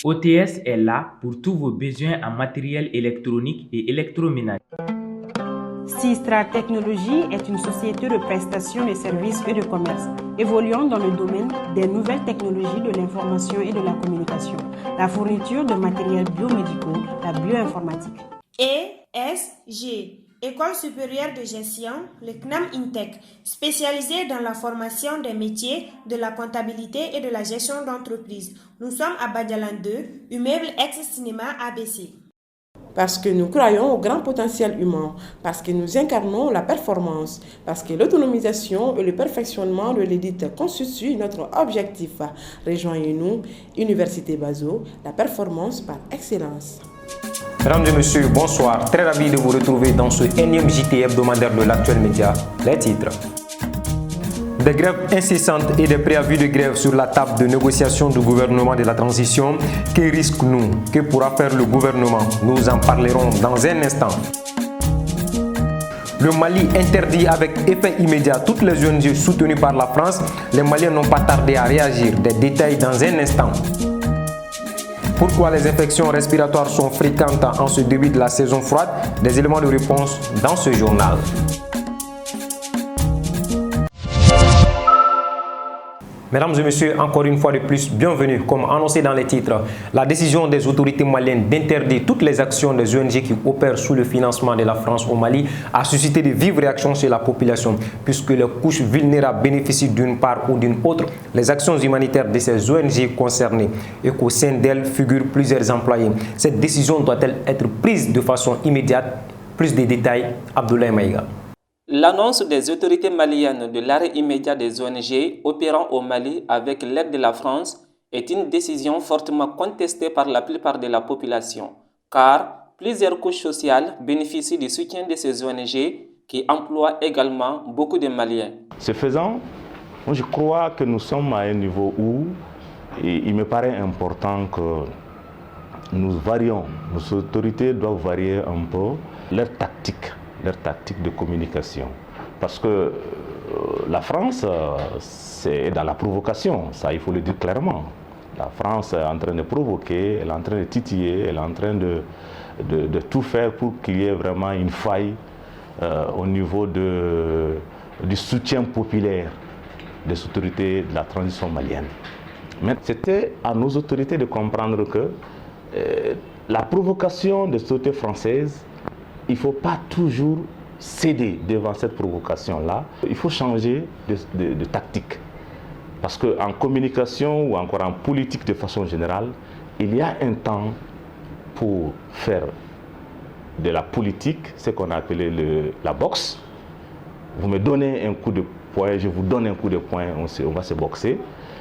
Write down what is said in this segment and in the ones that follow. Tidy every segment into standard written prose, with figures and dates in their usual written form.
OTS est là pour tous vos besoins en matériel électronique et électroménager. Sistra Technologies est une société de prestation de services et de commerce, évoluant dans le domaine des nouvelles technologies de l'information et de la communication, la fourniture de matériels biomédicaux, la bioinformatique. ESG, École supérieure de gestion, le CNAM INTEC, spécialisée dans la formation des métiers de la comptabilité et de la gestion d'entreprise. Nous sommes à Badialan 2, immeuble ex-cinéma ABC. Parce que nous croyons au grand potentiel humain, parce que nous incarnons la performance, parce que l'autonomisation et le perfectionnement de l'édite constituent notre objectif. Rejoignez-nous, Université Bazo, la performance par excellence. Mesdames et messieurs, bonsoir. Très ravi de vous retrouver dans ce énième JT hebdomadaire de l'actuel média. Les titres. Des grèves incessantes et des préavis de grève sur la table de négociation du gouvernement de la transition. Que risquons-nous? Que pourra faire le gouvernement? Nous en parlerons dans un instant. Le Mali interdit avec effet immédiat toutes les ONG soutenues par la France. Les Maliens n'ont pas tardé à réagir. Des détails dans un instant. Pourquoi les infections respiratoires sont fréquentes en ce début de la saison froide? Des éléments de réponse dans ce journal. Mesdames et messieurs, encore une fois de plus, bienvenue. Comme annoncé dans les titres, la décision des autorités maliennes d'interdire toutes les actions des ONG qui opèrent sous le financement de la France au Mali a suscité de vives réactions chez la population, puisque les couches vulnérables bénéficient d'une part ou d'une autre les actions humanitaires de ces ONG concernées et qu'au sein d'elles figurent plusieurs employés. Cette décision doit-elle être prise de façon immédiate? Plus de détails, Abdoulaye Maïga. L'annonce des autorités maliennes de l'arrêt immédiat des ONG opérant au Mali avec l'aide de la France est une décision fortement contestée par la plupart de la population, car plusieurs couches sociales bénéficient du soutien de ces ONG qui emploient également beaucoup de Maliens. Ce faisant, je crois que nous sommes à un niveau où il me paraît important que nous varions, nos autorités doivent varier un peu leur tactique de communication. Parce que la France, c'est dans la provocation, ça il faut le dire clairement. La France est en train de provoquer, elle est en train de titiller, elle est en train de tout faire pour qu'il y ait vraiment une faille au niveau du soutien populaire des autorités de la transition malienne. Mais c'était à nos autorités de comprendre que la provocation des autorités françaises, il ne faut pas toujours céder devant cette provocation-là. Il faut changer de tactique. Parce qu'en communication ou encore en politique de façon générale, il y a un temps pour faire de la politique, ce qu'on a appelé la boxe. Vous me donnez un coup de poing, je vous donne un coup de poing, on va se boxer.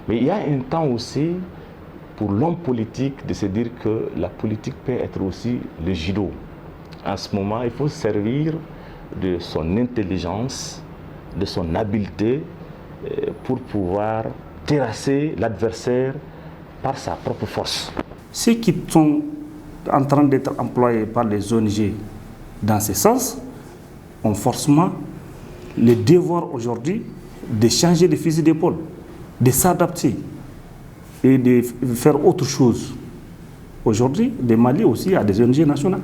Mais il y a un temps aussi pour l'homme politique de se dire que la politique peut être aussi le judo. En ce moment, il faut servir de son intelligence, de son habileté pour pouvoir terrasser l'adversaire par sa propre force. Ceux qui sont en train d'être employés par les ONG dans ce sens ont forcément le devoir aujourd'hui de changer de fusil d'épaule, de s'adapter et de faire autre chose. Aujourd'hui, le Mali aussi a des ONG nationales.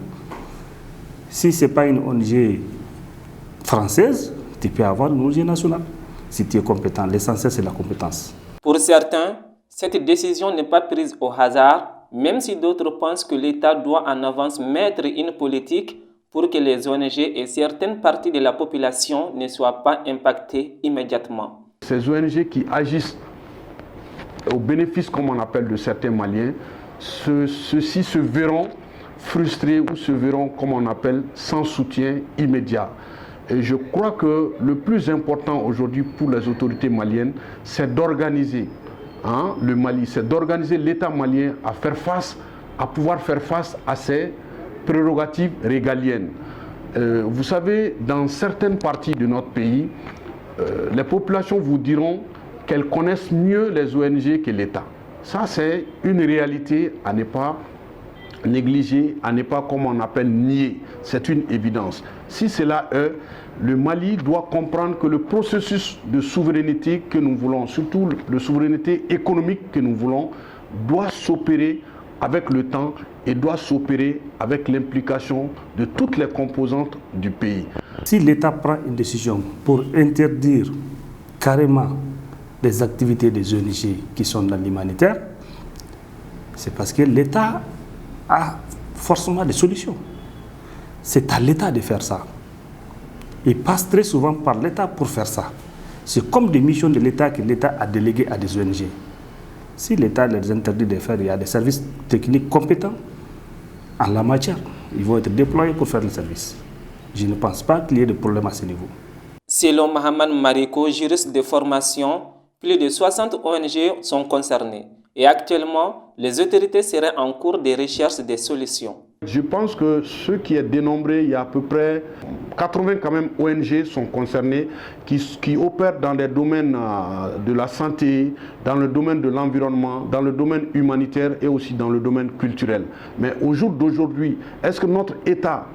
Si ce n'est pas une ONG française, tu peux avoir une ONG nationale. Si tu es compétent, l'essentiel c'est la compétence. Pour certains, cette décision n'est pas prise au hasard, même si d'autres pensent que l'État doit en avance mettre une politique pour que les ONG et certaines parties de la population ne soient pas impactées immédiatement. Ces ONG qui agissent au bénéfice, comme on appelle, de certains Maliens, ceux-ci se verront frustrés ou se verront, comme on appelle, sans soutien immédiat. Et je crois que le plus important aujourd'hui pour les autorités maliennes, c'est d'organiser le Mali, c'est d'organiser l'État malien à pouvoir faire face à ses prérogatives régaliennes. Vous savez, dans certaines parties de notre pays, les populations vous diront qu'elles connaissent mieux les ONG que l'État. Ça, c'est une réalité à ne pas négliger, à ne pas, comme on appelle, nier. C'est une évidence. Si cela est, le Mali doit comprendre que le processus de souveraineté que nous voulons, surtout de souveraineté économique que nous voulons, doit s'opérer avec le temps et doit s'opérer avec l'implication de toutes les composantes du pays. Si l'État prend une décision pour interdire carrément les activités des ONG qui sont dans l'humanitaire, c'est parce que l'État a forcément des solutions. C'est à l'État de faire ça. Il passe très souvent par l'État pour faire ça. C'est comme des missions de l'État que l'État a déléguées à des ONG. Si l'État les interdit de faire, il y a des services techniques compétents en la matière. Ils vont être déployés pour faire le service. Je ne pense pas qu'il y ait de problème à ce niveau. Selon Mohamed Mariko, juriste de formation, plus de 60 ONG sont concernées. Et actuellement, les autorités seraient en cours de recherche des solutions. Je pense que ce qui est dénombré, il y a à peu près 80 quand même ONG sont concernées qui opèrent dans les domaines de la santé, dans le domaine de l'environnement, dans le domaine humanitaire et aussi dans le domaine culturel. Mais au jour d'aujourd'hui, est-ce que notre État,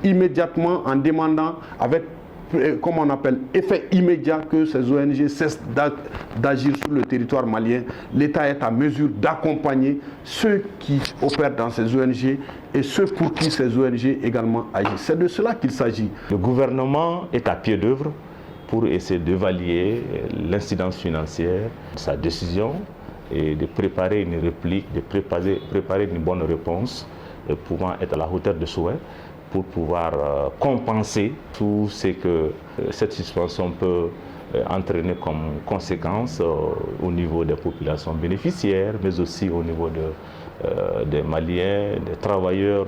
immédiatement en demandant avec comme on appelle, effet immédiat que ces ONG cessent d'agir sur le territoire malien, l'État est à mesure d'accompagner ceux qui opèrent dans ces ONG et ceux pour qui ces ONG également agissent. C'est de cela qu'il s'agit. Le gouvernement est à pied d'œuvre pour essayer d'évaluer l'incidence financière de sa décision et de préparer une réplique, de préparer une bonne réponse pouvant être à la hauteur de souhait, pour pouvoir compenser tout ce que cette suspension peut entraîner comme conséquence au niveau des populations bénéficiaires, mais aussi au niveau des Maliens, des travailleurs,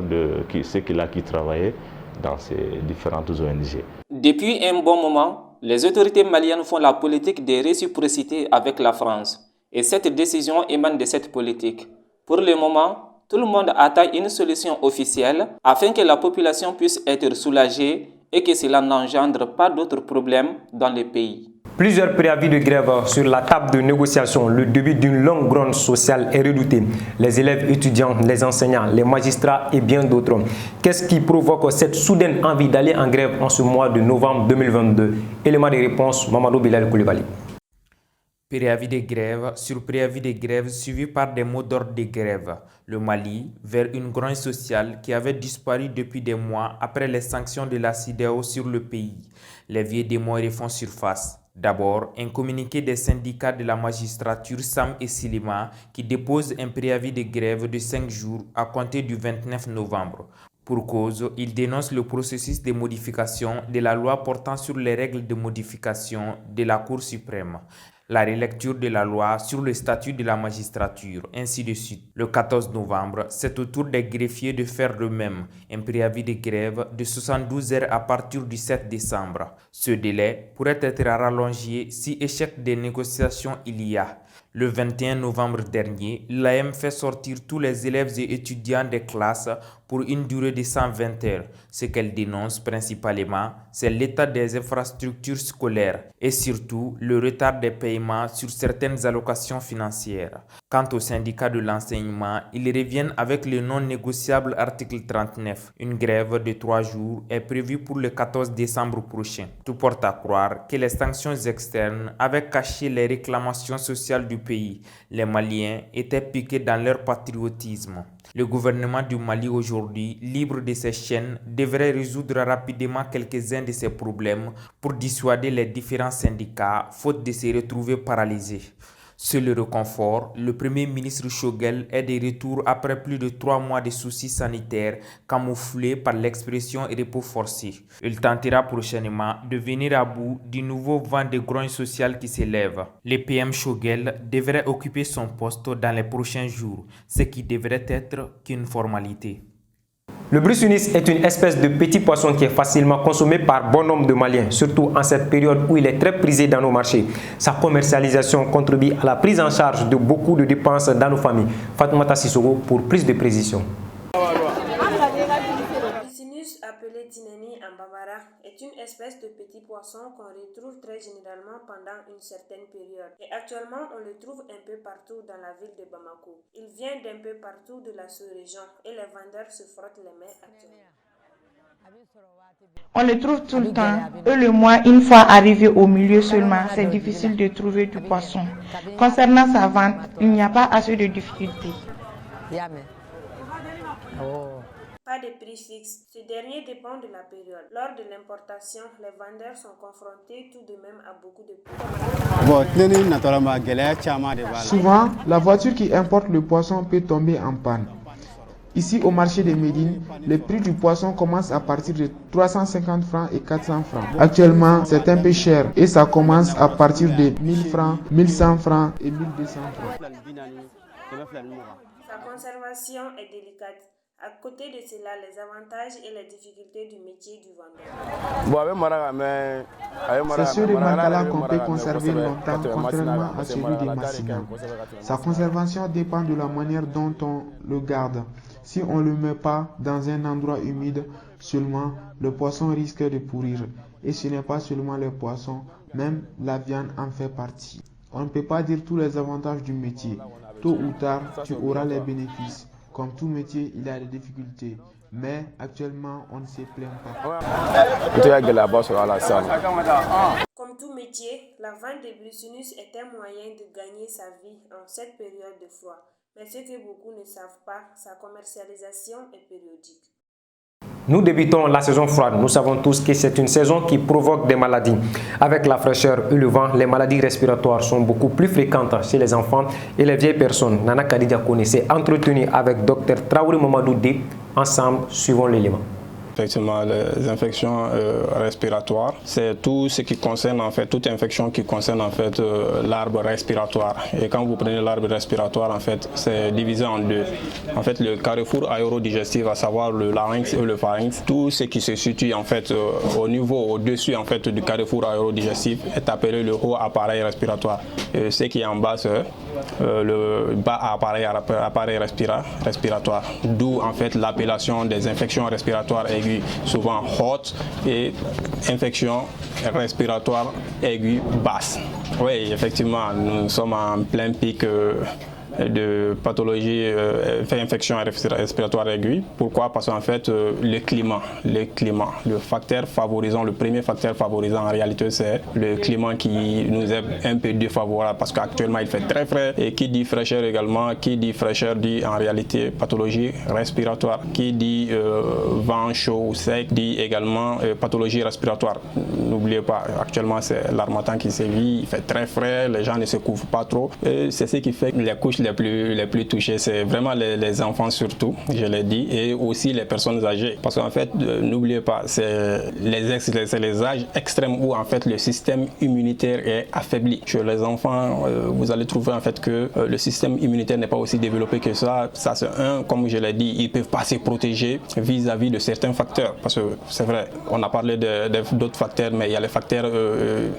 ceux qui travaillaient dans ces différentes ONG. Depuis un bon moment, les autorités maliennes font la politique de réciprocité avec la France. Et cette décision émane de cette politique. Pour le moment, tout le monde attend une solution officielle afin que la population puisse être soulagée et que cela n'engendre pas d'autres problèmes dans le pays. Plusieurs préavis de grève sur la table de négociation. Le début d'une longue gronde sociale est redouté. Les élèves étudiants, les enseignants, les magistrats et bien d'autres. Qu'est-ce qui provoque cette soudaine envie d'aller en grève en ce mois de novembre 2022? Élément de réponse, Mamadou Bilal Koulibaly. Préavis de grève sur préavis de grève suivi par des mots d'ordre de grève. Le Mali vers une grogne sociale qui avait disparu depuis des mois après les sanctions de la CEDEAO sur le pays. Les vieux démons refont surface. D'abord, un communiqué des syndicats de la magistrature SAM et Silima qui dépose un préavis de grève de 5 jours à compter du 29 novembre. Pour cause, ils dénoncent le processus de modification de la loi portant sur les règles de modification de la Cour suprême, la relecture de la loi sur le statut de la magistrature, ainsi de suite. Le 14 novembre, c'est au tour des greffiers de faire le même, un préavis de grève de 72 heures à partir du 7 décembre. Ce délai pourrait être rallongé si échec des négociations il y a. Le 21 novembre dernier, l'AM fait sortir tous les élèves et étudiants des classes pour une durée de 120 heures. Ce qu'elle dénonce principalement, c'est l'état des infrastructures scolaires et surtout le retard des paiements sur certaines allocations financières. Quant aux syndicats de l'enseignement, ils reviennent avec le non négociable article 39. Une grève de 3 jours est prévue pour le 14 décembre prochain. Tout porte à croire que les sanctions externes avaient caché les réclamations sociales du pays. Les Maliens étaient piqués dans leur patriotisme. Le gouvernement du Mali aujourd'hui, libre de ses chaînes, devrait résoudre rapidement quelques-uns de ces problèmes pour dissuader les différents syndicats, faute de se retrouver paralysés. Sur le réconfort, le Premier ministre Choguel est de retour après plus de 3 mois de soucis sanitaires camouflés par l'expression repos forcé. Il tentera prochainement de venir à bout du nouveau vent de grogne sociale qui s'élève. Le PM Choguel devrait occuper son poste dans les prochains jours, ce qui devrait être qu'une formalité. Le brissunis est une espèce de petit poisson qui est facilement consommé par bon nombre de Maliens, surtout en cette période où il est très prisé dans nos marchés. Sa commercialisation contribue à la prise en charge de beaucoup de dépenses dans nos familles. Fatoumata Sissoko pour plus de précisions. Appelé Tineni en Bambara, est une espèce de petit poisson qu'on retrouve très généralement pendant une certaine période. Et actuellement, on le trouve un peu partout dans la ville de Bamako. Il vient d'un peu partout de la sous-région et les vendeurs se frottent les mains actuellement. On le trouve tout le temps. Et le mois, une fois arrivé au milieu seulement, c'est difficile de trouver du poisson. Concernant sa vente, il n'y a pas assez de difficultés. Pas de prix fixe. Ce dernier dépend de la période. Lors de l'importation, les vendeurs sont confrontés tout de même à beaucoup de prix. Souvent, la voiture qui importe le poisson peut tomber en panne. Ici, au marché de Médine, le prix du poisson commence à partir de 350 francs et 400 francs. Actuellement, c'est un peu cher et ça commence à partir de 1000 francs, 1100 francs et 1200 francs. Sa conservation est délicate. À côté de cela, les avantages et les difficultés du métier du vendeur. C'est sûr de Mancala qu'on peut conserver longtemps, contrairement à celui des Massina. Sa conservation dépend de la manière dont on le garde. Si on ne le met pas dans un endroit humide seulement, le poisson risque de pourrir. Et ce n'est pas seulement le poisson, même la viande en fait partie. On ne peut pas dire tous les avantages du métier. Tôt ou tard, tu auras les bénéfices. Comme tout métier, il a des difficultés. Mais actuellement, on ne se plaint pas. Comme tout métier, la vente de glucinus est un moyen de gagner sa vie en cette période de froid. Mais ce que beaucoup ne savent pas, sa commercialisation est périodique. Nous débutons la saison froide. Nous savons tous que c'est une saison qui provoque des maladies. Avec la fraîcheur et le vent, les maladies respiratoires sont beaucoup plus fréquentes chez les enfants et les vieilles personnes. Nana Khadija Kone s'est entretenue avec Dr Traoré Mamadou D. Ensemble, suivons l'élément. Effectivement, les infections respiratoires, c'est tout ce qui concerne en fait, toute infection qui concerne en fait l'arbre respiratoire. Et quand vous prenez l'arbre respiratoire, en fait, c'est divisé en deux. En fait, le carrefour aérodigestif, à savoir le larynx et le pharynx, tout ce qui se situe en fait au niveau, au-dessus en fait du carrefour aérodigestif est appelé le haut appareil respiratoire. Et ce qui est en bas, c'est le bas appareil respiratoire. D'où en fait l'appellation des infections respiratoires aiguës, souvent hautes, et infections respiratoires aiguës basses. Oui, effectivement, nous sommes en plein pic de pathologie, infection respiratoire aiguë. Pourquoi? Parce qu'en fait, le climat, le facteur favorisant, le premier facteur favorisant en réalité, c'est le climat qui nous est un peu défavorable parce qu'actuellement il fait très frais, et qui dit fraîcheur également, qui dit fraîcheur dit en réalité pathologie respiratoire, qui dit vent chaud ou sec dit également pathologie respiratoire. N'oubliez pas, actuellement c'est l'harmattan qui sévit, il fait très frais, les gens ne se couvrent pas trop, et c'est ce qui fait que les couches les plus touchées, c'est vraiment les enfants surtout, je l'ai dit, et aussi les personnes âgées. Parce qu'en fait, n'oubliez pas, c'est les âges extrêmes où en fait le système immunitaire est affaibli. Chez les enfants, vous allez trouver en fait que le système immunitaire n'est pas aussi développé que ça. Ça c'est comme je l'ai dit, ils peuvent pas se protéger vis-à-vis de certains facteurs. Parce que c'est vrai, on a parlé d'autres facteurs, mais il y a les facteurs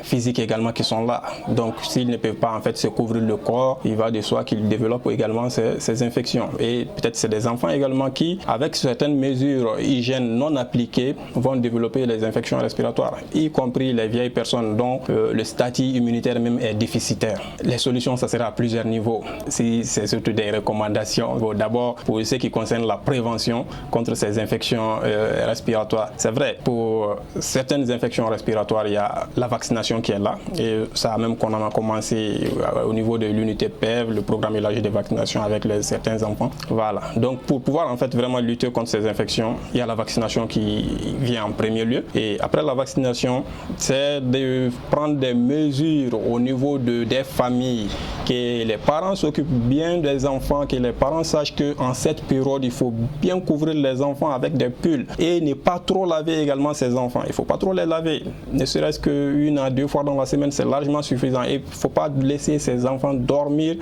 physiques également qui sont là. Donc s'ils ne peuvent pas en fait se couvrir le corps, il va de soi qu'ils développent également ces infections. Et peut-être c'est des enfants également qui, avec certaines mesures hygiène non appliquées, vont développer les infections respiratoires, y compris les vieilles personnes dont le statut immunitaire même est déficitaire. Les solutions, ça sera à plusieurs niveaux. C'est surtout des recommandations. D'abord, pour ce qui concerne la prévention contre ces infections respiratoires. C'est vrai, pour certaines infections respiratoires, il y a la vaccination qui est là. Et ça même qu'on a commencé au niveau de l'unité PEV, le programme élargi de vaccination avec certains enfants. Voilà. Donc pour pouvoir en fait vraiment lutter contre ces infections, il y a la vaccination qui vient en premier lieu. Et après la vaccination, c'est de prendre des mesures au niveau des familles, que les parents s'occupent bien des enfants, que les parents sachent qu'en cette période, il faut bien couvrir les enfants avec des pulls et ne pas trop laver également ces enfants. Il ne faut pas trop les laver. Ne serait-ce qu'une à deux fois dans la semaine, c'est largement suffisant. Et il ne faut pas laisser ces enfants dormir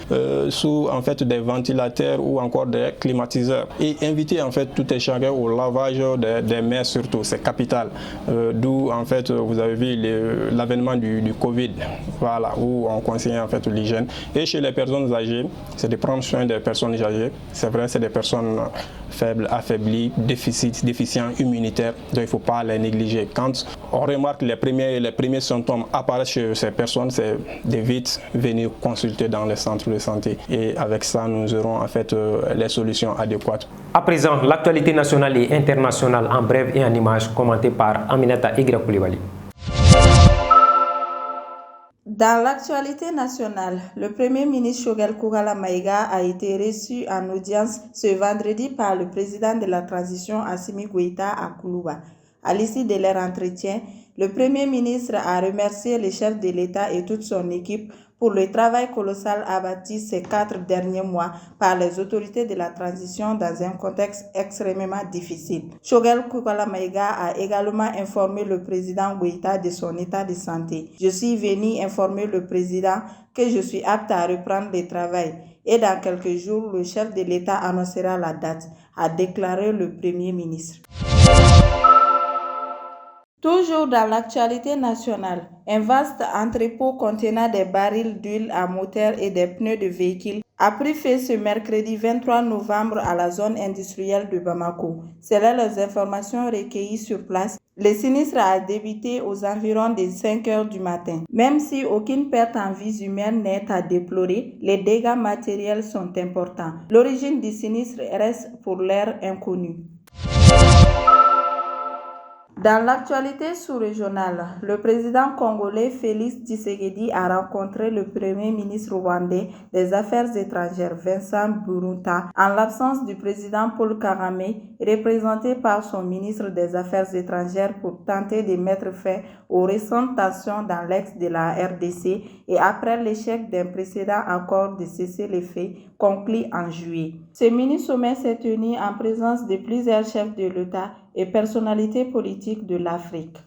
sous en fait des ventilateurs ou encore des climatiseurs. Et inviter en fait tout et chacun au lavage des mains surtout, c'est capital. D'où en fait vous avez vu l'avènement du Covid, voilà, où on conseille en fait l'hygiène. Et chez les personnes âgées, c'est de prendre soin des personnes âgées. C'est vrai, c'est des personnes faibles, affaiblies, déficients immunitaires, donc il ne faut pas les négliger. Quand on remarque les premiers symptômes apparaissent chez ces personnes, c'est de vite venir consulter dans les centres de santé. Et avec ça, nous aurons en fait les solutions adéquates. À présent, l'actualité nationale et internationale en bref et en images commentée par Aminata Igra Koulibaly. Dans l'actualité nationale, le Premier ministre Choguel Kourala Maïga a été reçu en audience ce vendredi par le président de la transition Assimi Goïta à Koulouba. À l'issue de leur entretien, le Premier ministre a remercié le chef de l'État et toute son équipe pour le travail colossal abattu ces 4 derniers mois par les autorités de la transition dans un contexte extrêmement difficile. Choguel Kourala Maïga a également informé le président Goïta de son état de santé. Je suis venu informer le président que je suis apte à reprendre le travail et dans quelques jours, le chef de l'État annoncera la date, a déclaré le Premier ministre. Toujours dans l'actualité nationale, un vaste entrepôt contenant des barils d'huile à moteur et des pneus de véhicules a pris feu ce mercredi 23 novembre à la zone industrielle de Bamako. Selon les informations recueillies sur place, le sinistre a débuté aux environs des 5 heures du matin. Même si aucune perte en vies humaines n'est à déplorer, les dégâts matériels sont importants. L'origine du sinistre reste pour l'heure inconnue. Dans l'actualité sous-régionale, le président congolais Félix Tshisekedi a rencontré le premier ministre rwandais des Affaires étrangères Vincent Biruta en l'absence du président Paul Kagame, représenté par son ministre des Affaires étrangères pour tenter de mettre fin aux récentes tensions dans l'est de la RDC et après l'échec d'un précédent accord de cessez-le-feu conclu en juillet. Ce mini-sommet s'est tenu en présence de plusieurs chefs de l'État et personnalités politiques de l'Afrique.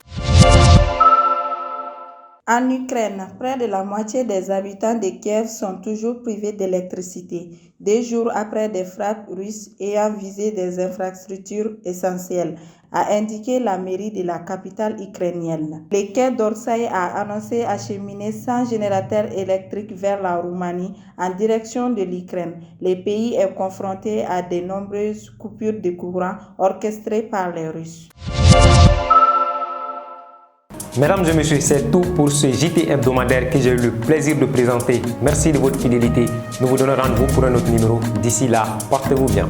En Ukraine, près de la moitié des habitants de Kiev sont toujours privés d'électricité, 2 jours après des frappes russes ayant visé des infrastructures essentielles, a indiqué la mairie de la capitale ukrainienne. Le quai d'Orsay a annoncé acheminer 100 générateurs électriques vers la Roumanie en direction de l'Ukraine. Le pays est confronté à de nombreuses coupures de courant orchestrées par les Russes. Mesdames et messieurs, c'est tout pour ce JT hebdomadaire que j'ai eu le plaisir de présenter. Merci de votre fidélité. Nous vous donnons rendez-vous pour un autre numéro. D'ici là, portez-vous bien.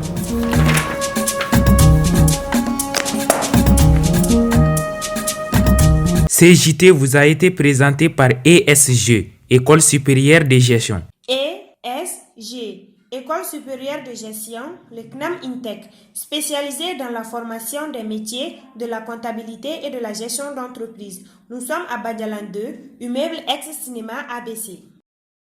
Ce JT vous a été présenté par ESG, École supérieure de gestion. ESG, École supérieure de gestion, le CNAM INTEC, spécialisé dans la formation des métiers de la comptabilité et de la gestion d'entreprise. Nous sommes à Badialan 2, immeuble ex-cinéma ABC.